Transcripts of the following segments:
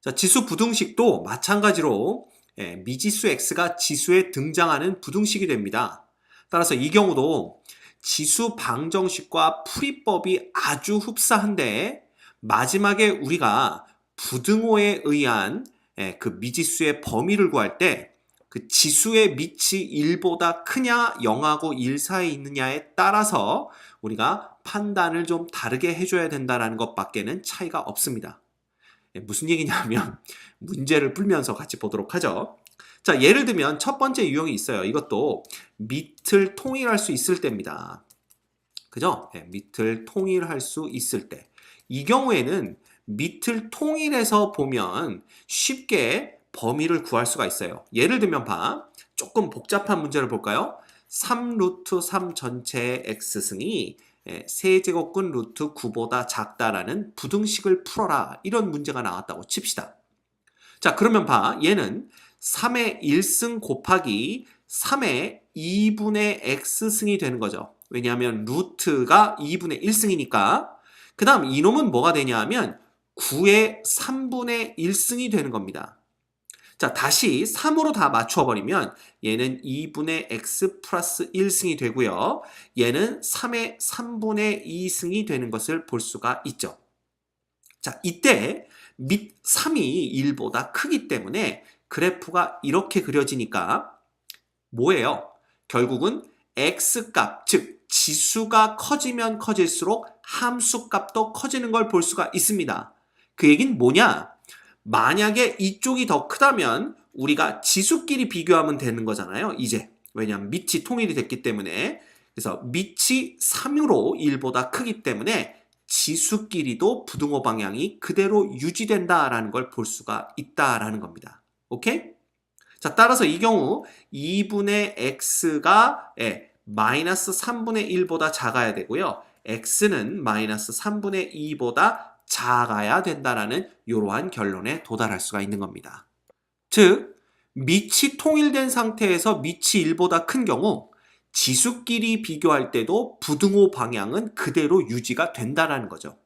자, 지수 부등식도 마찬가지로 미지수 x가 지수에 등장하는 부등식이 됩니다. 따라서 이 경우도 지수 방정식과 풀이법이 아주 흡사한데 마지막에 우리가 부등호에 의한 그 미지수의 범위를 구할 때 그 지수의 밑이 1보다 크냐 0하고 1 사이에 있느냐에 따라서 우리가 판단을 좀 다르게 해줘야 된다는 것밖에는 차이가 없습니다. 무슨 얘기냐면 문제를 풀면서 같이 보도록 하죠. 자, 예를 들면 첫 번째 유형이 있어요. 이것도 밑을 통일할 수 있을 때입니다. 그죠? 밑을 통일할 수 있을 때. 이 경우에는 밑을 통일해서 보면 쉽게 범위를 구할 수가 있어요. 예를 들면 조금 복잡한 문제를 볼까요? 3루트 3 전체의 x승이 세제곱근 루트 9보다 작다라는 부등식을 풀어라. 이런 문제가 나왔다고 칩시다. 자, 그러면 얘는 3의 1승 곱하기 3의 2분의 x승이 되는 거죠. 왜냐하면 루트가 2분의 1승이니까. 그 다음 이놈은 뭐가 되냐 하면 9의 3분의 1승이 되는 겁니다. 자, 다시 3으로 다 맞춰버리면 얘는 2분의 x 플러스 1승이 되고요. 얘는 3의 3분의 2승이 되는 것을 볼 수가 있죠. 자, 이때 밑 3이 1보다 크기 때문에 그래프가 이렇게 그려지니까 뭐예요? 결국은 x값, 즉 지수가 커지면 커질수록 함수값도 커지는 걸 볼 수가 있습니다. 그 얘기는 뭐냐? 만약에 이쪽이 더 크다면 우리가 지수끼리 비교하면 되는 거잖아요. 이제 왜냐하면 밑이 통일이 됐기 때문에. 그래서 밑이 3으로 1보다 크기 때문에 지수끼리도 부등호 방향이 그대로 유지된다라는 걸 볼 수가 있다라는 겁니다. 오케이? 자, 따라서 이 경우 2분의 x가 마이너스 3분의 1보다 작아야 되고요. x는 마이너스 3분의 2보다 작아야 된다라는 이러한 결론에 도달할 수가 있는 겁니다. 즉, 밑이 통일된 상태에서 밑이 1보다 큰 경우 지수끼리 비교할 때도 부등호 방향은 그대로 유지가 된다라는 거죠.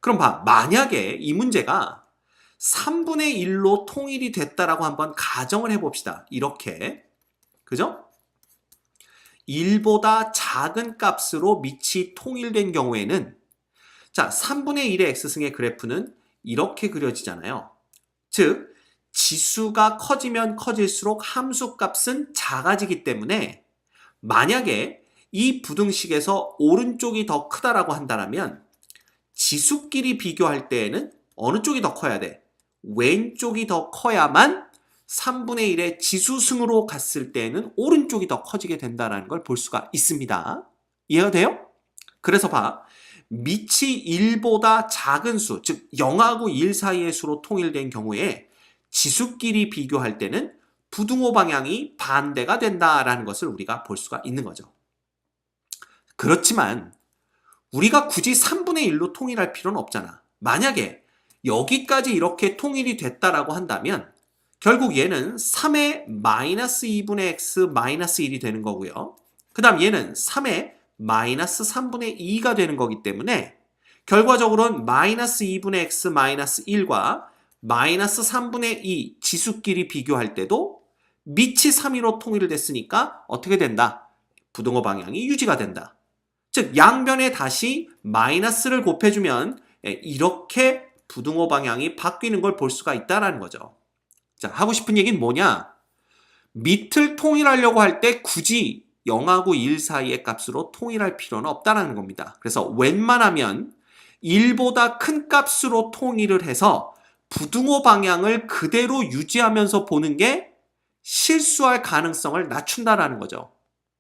그럼 만약에 이 문제가 3분의 1로 통일이 됐다라고 한번 가정을 해봅시다. 이렇게. 그죠? 1보다 작은 값으로 밑이 통일된 경우에는 자, 3분의 1의 x승의 그래프는 이렇게 그려지잖아요. 즉, 지수가 커지면 커질수록 함수값은 작아지기 때문에 만약에 이 부등식에서 오른쪽이 더 크다라고 한다면 지수끼리 비교할 때에는 어느 쪽이 더 커야 돼? 왼쪽이 더 커야만 3분의 1의 지수승으로 갔을 때에는 오른쪽이 더 커지게 된다는 걸 볼 수가 있습니다. 이해가 돼요? 그래서 밑이 1보다 작은 수, 즉 0하고 1 사이의 수로 통일된 경우에 지수끼리 비교할 때는 부등호 방향이 반대가 된다라는 것을 우리가 볼 수가 있는 거죠. 그렇지만 우리가 굳이 3분의 1로 통일할 필요는 없잖아. 만약에 여기까지 이렇게 통일이 됐다라고 한다면 결국 얘는 3의 마이너스 2분의 x 마이너스 1이 되는 거고요. 그 다음 얘는 3의 마이너스 3분의 2가 되는 거기 때문에 결과적으로는 마이너스 2분의 x 마이너스 1과 마이너스 3분의 2 지수끼리 비교할 때도 밑이 3위로 통일됐으니까 어떻게 된다? 부등호 방향이 유지가 된다. 즉 양변에 다시 마이너스를 곱해주면 이렇게 부등호 방향이 바뀌는 걸 볼 수가 있다는 거죠. 자, 하고 싶은 얘기는 뭐냐? 밑을 통일하려고 할 때 굳이 0하고 1 사이의 값으로 통일할 필요는 없다는 겁니다. 그래서 웬만하면 1보다 큰 값으로 통일을 해서 부등호 방향을 그대로 유지하면서 보는 게 실수할 가능성을 낮춘다라는 거죠.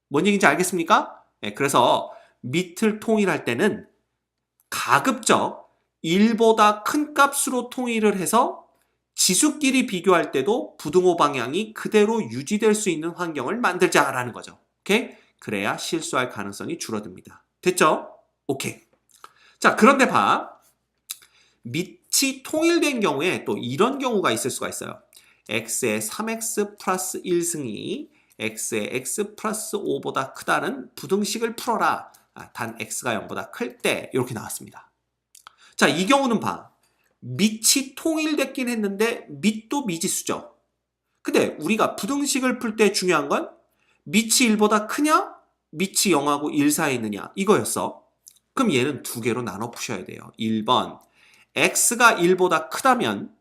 뭔 얘기인지 알겠습니까? 그래서 밑을 통일할 때는 가급적 1보다 큰 값으로 통일을 해서 지수끼리 비교할 때도 부등호 방향이 그대로 유지될 수 있는 환경을 만들자라는 거죠. 오케이? 그래야 실수할 가능성이 줄어듭니다. 됐죠? 오케이. 자, 그런데 밑이 통일된 경우에 또 이런 경우가 있을 수가 있어요. x의 3x 플러스 1승이 x의 x 플러스 5보다 크다는 부등식을 풀어라. 단 x가 0보다 클 때 이렇게 나왔습니다. 자, 이 경우는 밑이 통일됐긴 했는데 밑도 미지수죠. 근데 우리가 부등식을 풀 때 중요한 건 밑이 1보다 크냐? 밑이 0하고 1 사이에 있느냐? 이거였어. 그럼 얘는 두 개로 나눠 푸셔야 돼요. 1번 x가 1보다 크다면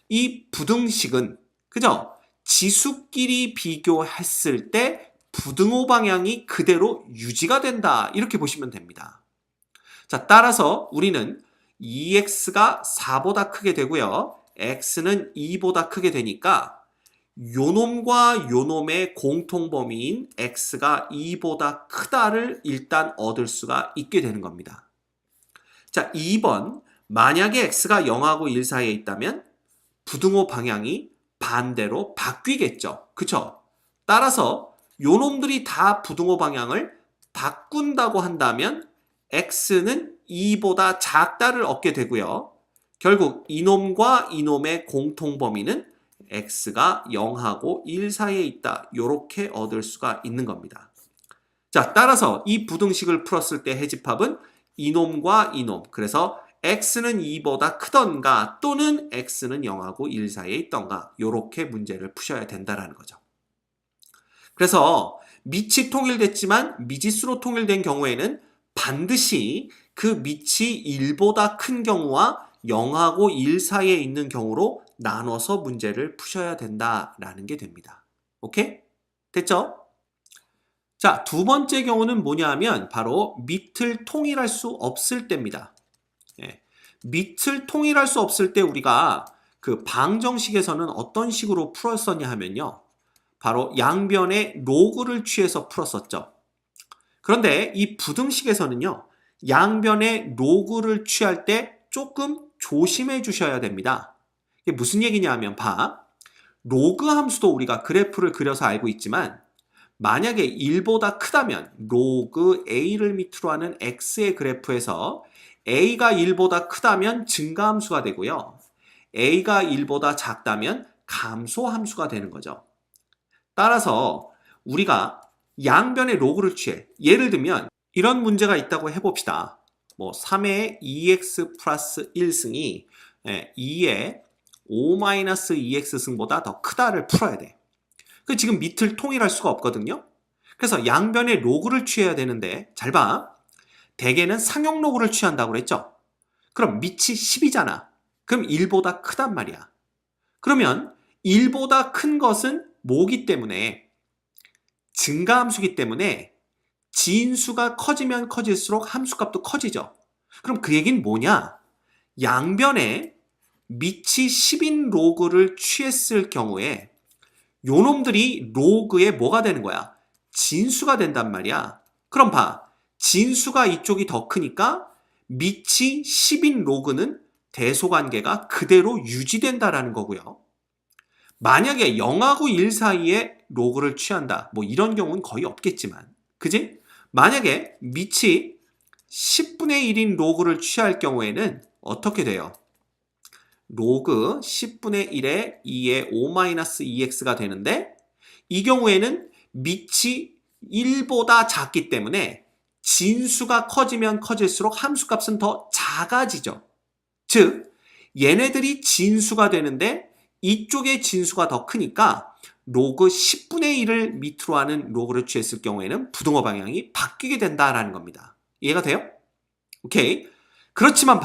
이 부등식은 그죠? 지수끼리 비교했을 때 부등호 방향이 그대로 유지가 된다. 이렇게 보시면 됩니다. 자, 따라서 우리는 2x가 4보다 크게 되고요. x는 2보다 크게 되니까 요놈과 요놈의 공통범위인 x가 2보다 크다를 일단 얻을 수가 있게 되는 겁니다. 자, 2번 만약에 x가 0하고 1 사이에 있다면 부등호 방향이 반대로 바뀌겠죠. 그쵸? 따라서 요놈들이 다 부등호 방향을 바꾼다고 한다면 x는 2보다 작다를 얻게 되고요. 결국 이놈과 이놈의 공통범위는 x가 0하고 1 사이에 있다. 이렇게 얻을 수가 있는 겁니다. 자, 따라서 이 부등식을 풀었을 때 해집합은 이놈과 이놈. 그래서 x는 2보다 크던가 또는 x는 0하고 1 사이에 있던가 이렇게 문제를 푸셔야 된다는 거죠. 그래서 밑이 통일됐지만 미지수로 통일된 경우에는 반드시 그 밑이 1보다 큰 경우와 0하고 1 사이에 있는 경우로 나눠서 문제를 푸셔야 된다라는 게 됩니다. 오케이? 됐죠? 자, 두 번째 경우는 뭐냐 하면 바로 밑을 통일할 수 없을 때입니다. 예. 밑을 통일할 수 없을 때 우리가 그 방정식에서는 어떤 식으로 풀었었냐 하면요. 바로 양변의 로그를 취해서 풀었었죠. 그런데 이 부등식에서는요. 양변의 로그를 취할 때 조금 조심해 주셔야 됩니다. 이게 무슨 얘기냐 하면 로그 함수도 우리가 그래프를 그려서 알고 있지만 만약에 1보다 크다면 로그 a를 밑으로 하는 x의 그래프에서 a가 1보다 크다면 증가함수가 되고요. a가 1보다 작다면 감소함수가 되는 거죠. 따라서 우리가 양변의 로그를 취해 예를 들면 이런 문제가 있다고 해봅시다. 3의 2x 플러스 1승이 2의 5-2x 승보다 더 크다를 풀어야 돼. 지금 밑을 통일할 수가 없거든요. 그래서 양변의 로그를 취해야 되는데 잘 봐. 대개는 상용 로그를 취한다고 그랬죠. 그럼 밑이 10이잖아. 그럼 1보다 크단 말이야. 그러면 1보다 큰 것은 뭐기 때문에 증가함수기 때문에 진수가 커지면 커질수록 함수값도 커지죠. 그럼 그 얘기는 뭐냐? 양변에 밑이 10인 로그를 취했을 경우에 요놈들이 로그에 뭐가 되는 거야? 진수가 된단 말이야. 그럼 진수가 이쪽이 더 크니까 밑이 10인 로그는 대소관계가 그대로 유지된다라는 거고요. 만약에 0하고 1 사이에 로그를 취한다. 이런 경우는 거의 없겠지만. 그지? 만약에 밑이 10분의 1인 로그를 취할 경우에는 어떻게 돼요? 로그 10분의 1에 2의 5-2x가 되는데 이 경우에는 밑이 1보다 작기 때문에 진수가 커지면 커질수록 함수값은 더 작아지죠. 즉 얘네들이 진수가 되는데 이쪽의 진수가 더 크니까 로그 10분의 1을 밑으로 하는 로그를 취했을 경우에는 부등호 방향이 바뀌게 된다라는 겁니다. 이해가 돼요? 오케이. 그렇지만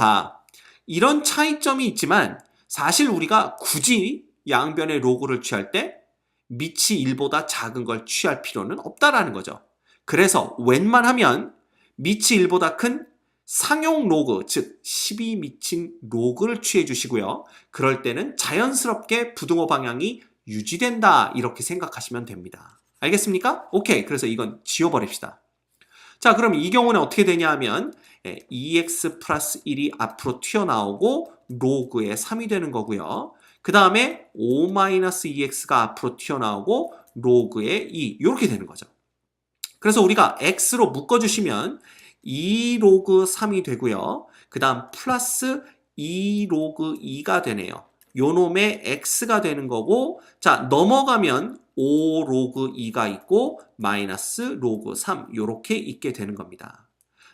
이런 차이점이 있지만 사실 우리가 굳이 양변의 로그를 취할 때 밑이 1보다 작은 걸 취할 필요는 없다라는 거죠. 그래서 웬만하면 밑이 1보다 큰 상용 로그, 즉 10이 미친 로그를 취해 주시고요. 그럴 때는 자연스럽게 부등호 방향이 유지된다 이렇게 생각하시면 됩니다. 알겠습니까? 오케이. 그래서 이건 지워버립시다. 자, 그럼 이 경우는 어떻게 되냐 하면 2x 플러스 1이 앞으로 튀어나오고 로그의 3이 되는 거고요. 그 다음에 5-2x가 앞으로 튀어나오고 로그의 2 이렇게 되는 거죠. 그래서 우리가 x로 묶어주시면 2로그 3이 되고요. 그 다음 플러스 2로그 2가 되네요. 요놈의 x가 되는 거고 자 넘어가면 5로그 2가 있고 마이너스 로그 3 이렇게 있게 되는 겁니다.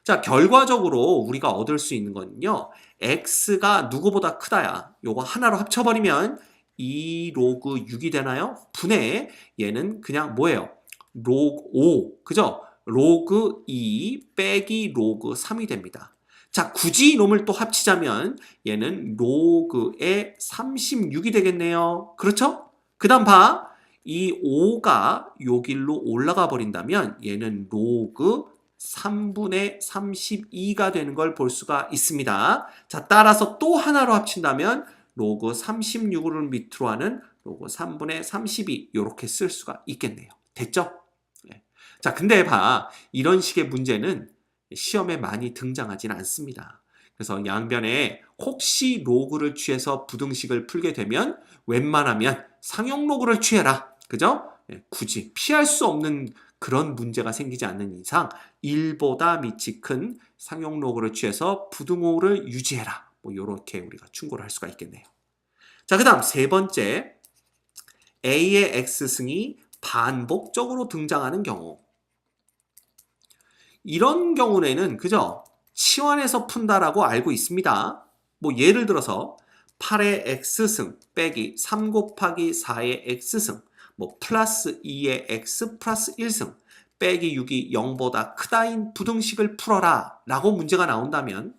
자 결과적으로 우리가 얻을 수 있는 거는요. x가 누구보다 크다야. 요거 하나로 합쳐버리면 2 로그 6이 되나요? 분의 얘는 그냥 뭐예요? 로그 5, 그죠? 로그 2 빼기 로그 3이 됩니다. 자, 굳이 이놈을 또 합치자면 얘는 로그의 36이 되겠네요. 그렇죠? 그 다음 봐. 이 5가 요 길로 올라가 버린다면 얘는 로그 3분의 32가 되는 걸 볼 수가 있습니다. 자, 따라서 또 하나로 합친다면 로그 36을 밑으로 하는 로그 3분의 32 이렇게 쓸 수가 있겠네요. 됐죠? 네. 자, 근데 봐. 이런 식의 문제는 시험에 많이 등장하지는 않습니다. 그래서 양변에 혹시 로그를 취해서 부등식을 풀게 되면 웬만하면 상용 로그를 취해라. 그죠? 네, 굳이 피할 수 없는 그런 문제가 생기지 않는 이상 1보다 밑이 큰 상용 로그를 취해서 부등호를 유지해라. 뭐 이렇게 우리가 충고를 할 수가 있겠네요. 자, 그 다음 세 번째, A의 X승이 반복적으로 등장하는 경우. 이런 경우에는 그죠? 치환해서 푼다라고 알고 있습니다. 뭐 예를 들어서 8의 X승 빼기 3 곱하기 4의 X승 뭐 플러스 2의 X 플러스 1승 빼기 6이 0보다 크다인 부등식을 풀어라 라고 문제가 나온다면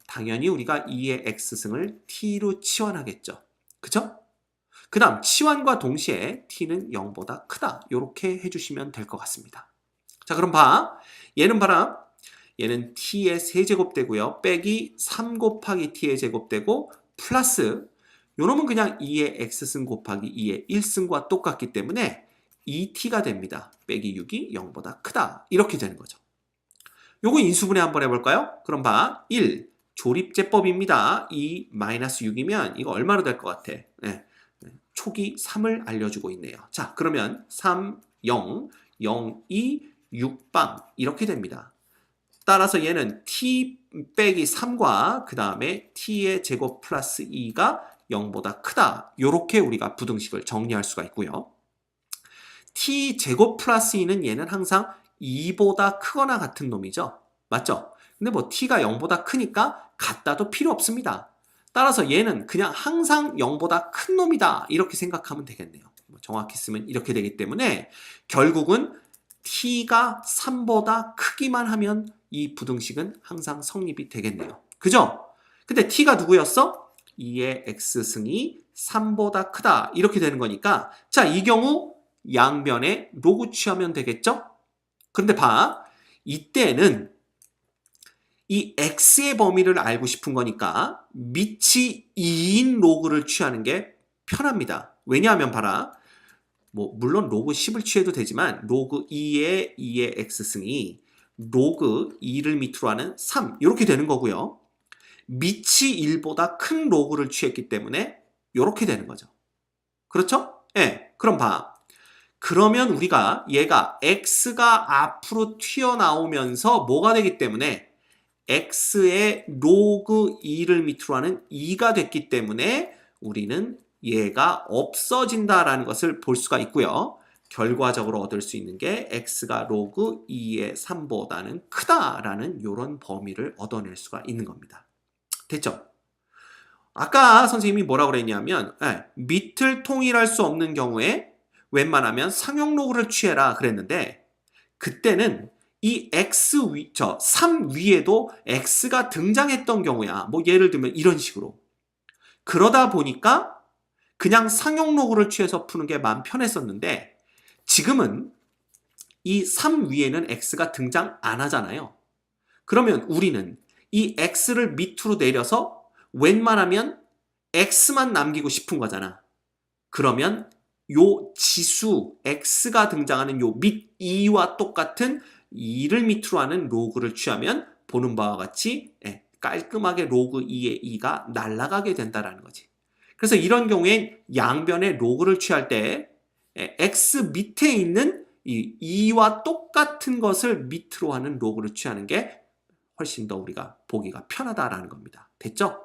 당연히 우리가 2의 X승을 T로 치환하겠죠. 그죠? 그 다음 치환과 동시에 T는 0보다 크다 이렇게 해주시면 될 것 같습니다. 자, 그럼 봐. 얘는 봐라. 얘는 T의 세제곱되고요. 빼기 3 곱하기 T의 제곱되고 플러스 요놈은 그냥 2의 X승 곱하기 2의 1승과 똑같기 때문에 2T가 됩니다. 빼기 6이 0보다 크다. 이렇게 되는 거죠. 요거 인수분해 한번 해볼까요? 그럼 봐. 1. 조립제법입니다. 2 마이너스 6이면 이거 얼마로 될 것 같아? 네. 초기 3을 알려주고 있네요. 자, 그러면 3, 0, 0, 2, 6방 이렇게 됩니다. 따라서 얘는 t 빼기 3과 그 다음에 t의 제곱 플러스 2가 0보다 크다. 이렇게 우리가 부등식을 정리할 수가 있고요. t 제곱 플러스 2는 얘는 항상 2보다 크거나 같은 놈이죠. 맞죠? 근데 뭐 t가 0보다 크니까 같다도 필요 없습니다. 따라서 얘는 그냥 항상 0보다 큰 놈이다. 이렇게 생각하면 되겠네요. 정확히 쓰면 이렇게 되기 때문에 결국은 t가 3보다 크기만 하면 이 부등식은 항상 성립이 되겠네요. 그죠? 근데 t가 누구였어? 2의 x승이 3보다 크다. 이렇게 되는 거니까 자, 이 경우 양변에 로그 취하면 되겠죠? 그런데 봐. 이때는 이 x의 범위를 알고 싶은 거니까 밑이 2인 로그를 취하는 게 편합니다. 왜냐하면 봐라. 뭐 물론 로그 10을 취해도 되지만 로그 2의 x승이 로그 2를 밑으로 하는 3 이렇게 되는 거고요. 밑이 1보다 큰 로그를 취했기 때문에 이렇게 되는 거죠. 그렇죠? 네, 그럼 봐. 그러면 우리가 얘가 x가 앞으로 튀어나오면서 뭐가 되기 때문에 x의 로그 2를 밑으로 하는 2가 됐기 때문에 우리는 얘가 없어진다라는 것을 볼 수가 있고요. 결과적으로 얻을 수 있는 게 x가 로그 2의 3보다는 크다라는 이런 범위를 얻어낼 수가 있는 겁니다. 됐죠? 아까 선생님이 뭐라고 그랬냐면 밑을 통일할 수 없는 경우에 웬만하면 상용 로그를 취해라 그랬는데 그때는 이 x 3 위에도 x가 등장했던 경우야. 뭐 예를 들면 이런 식으로. 그러다 보니까 그냥 상용 로그를 취해서 푸는 게 마음 편했었는데 지금은 이 3 위에는 x가 등장 안 하잖아요. 그러면 우리는 이 x를 밑으로 내려서 웬만하면 x만 남기고 싶은 거잖아. 그러면 요 지수 x가 등장하는 요 밑 2와 똑같은 2를 밑으로 하는 로그를 취하면 보는 바와 같이 깔끔하게 로그 2의 2가 날아가게 된다는 거지. 그래서 이런 경우엔 양변에 로그를 취할 때 x 밑에 있는 이 2와 똑같은 것을 밑으로 하는 로그를 취하는 게 훨씬 더 우리가 보기가 편하다라는 겁니다. 됐죠?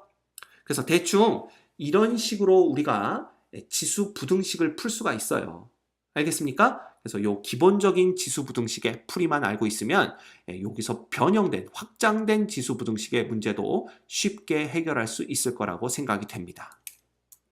그래서 대충 이런 식으로 우리가 지수 부등식을 풀 수가 있어요. 알겠습니까? 그래서 요 기본적인 지수부등식의 풀이만 알고 있으면 여기서 변형된 확장된 지수부등식의 문제도 쉽게 해결할 수 있을 거라고 생각이 됩니다.